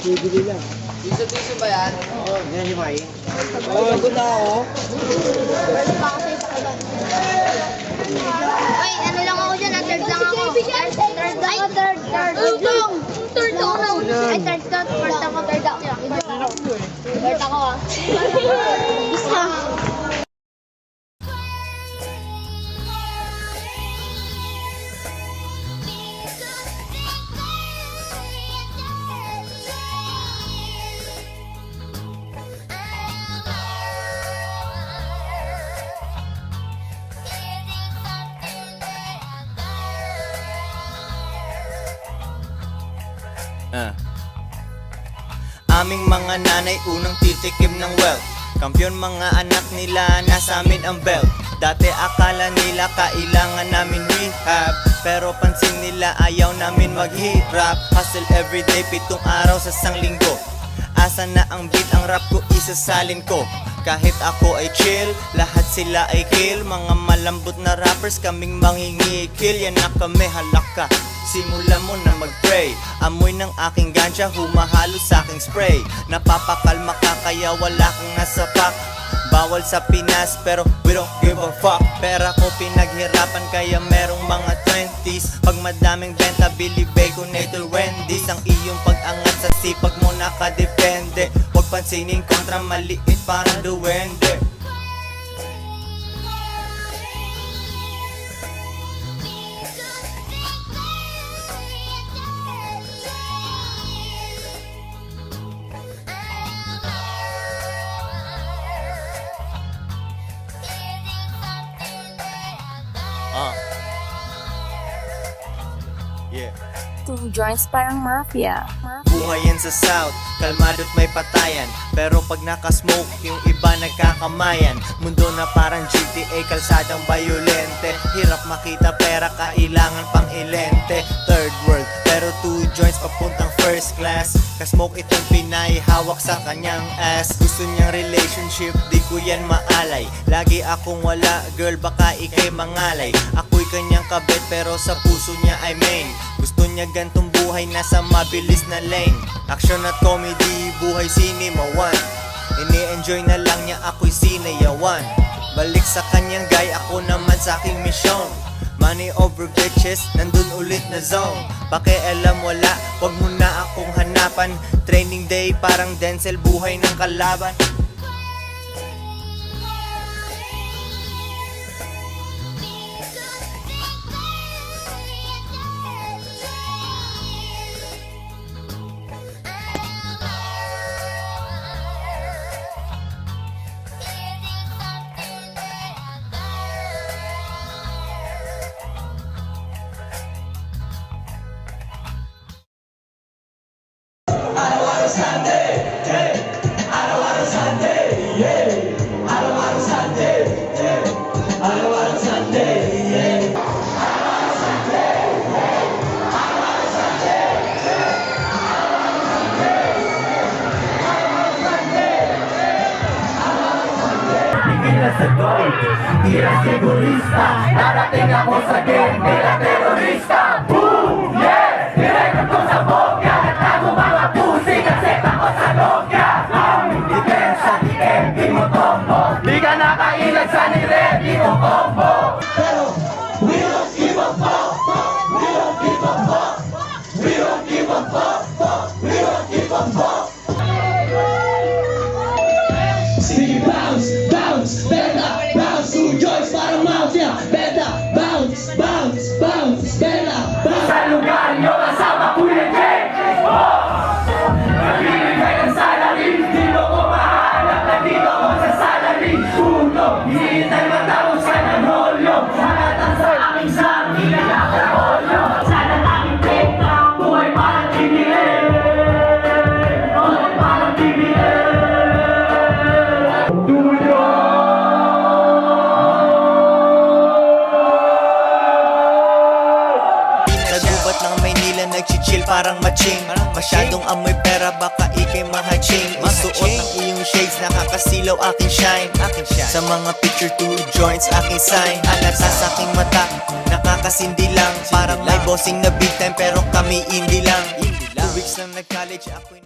bibili lang. Piso-piso ba yan? Oo, yan si Mai. Oo, nagod na ako. Ay, ano lang ako dyan, third lang ako. Third ako na. Ay, third ka, first ako, third ako. Third ako ah. Isa. Aming mga nanay unang titikim ng wealth. Kampiyon mga anak nila, nasa amin ang belt. Dati akala nila kailangan namin rehab, pero pansin nila ayaw namin maghirap. Hustle everyday, 7 araw sa isang linggo. Asa na ang beat, ang rap ko isasalin ko. Kahit ako ay chill, lahat sila ay kill. Mga malambot na rappers, kaming mangingikil. Yan na kami, halaka, simula mo na mag-pray. Amoy ng aking ganja, humahalo sa aking spray. Napapakalma ka kaya wala kang nasapak. Bawal sa Pinas pero we don't give a fuck. Pera ko pinaghirapan kaya merong mga 20s. Pag madaming benta, Billy Baconator Wendy's. Ang iyong pag-angat sa sipag mo nakadepende. Huwag pansinin kontra maliit parang duwende. Yeah. 2 joints parang mafia. Buhay yan sa South, kalmado't may patayan. Pero pag nakasmoke, yung iba nagkakamayan. Mundo na parang GTA, kalsadang bayolente. Hirap makita pera, kailangan pang ilente. Third world, pero 2 joints papuntang first class. Kasmoke itong Pinay, hawak sa kanyang ass. Gusto niyang relationship, di ko yan maalay. Lagi akong wala, girl baka ikay mangalay. Ako'y kanyang kabit, pero sa puso niya ay main. Gusto niya gantong buhay, nasa mabilis na lane. Action at comedy, buhay cinema one. Ini-enjoy na lang niya, ako'y sinayawan. Balik sa kanyang guy, ako naman sa aking misyon. Money over bitches, nandun ulit na zone. Pakialam wala, wag mo na akong hanapan. Training day parang Denzel, buhay ng kalaban. Sa gold, tira sigurista. Darating ako sa game, tira terorista. Boom, yes! Direkto ko sa boga. Tago mga pusi, kasi ako sa loga. Ang depensa, di MP mo tombo. Di ka nakailag sa ni-ready mo combo. Pero, we don't give a fuck. We don't give a fuck. We don't give a fuck. We don't give a fuck. Sige, bounce, bounce, benda, bounce, 2 joints parang mafia. Benda, bounce, bounce, bounce, benda, bounce. Sa lugar nyo kasama Kuya Jake, nagbibigay ng salary. Di mo ko mahanap, nandito ko sa salary. Tulog, hinihintay matapos ka ng holyo. Halatang sa aking sabi, kaya ko holyo. Sana tanging peka, buhay parang BBM. Buhay parang BBM. Nagubat ng Maynila, nagchichill parang matching. Masyadong amoy pera, baka ikay mahaching. Isuot ang iyong shades, nakakasilaw aking shine. Sa mga picture 2 joints, aking sign. Halata sa aking mata, nakakasindi lang. Parang may bossing na big time, pero kami indie lang. 2 weeks lang nag-college, ako'y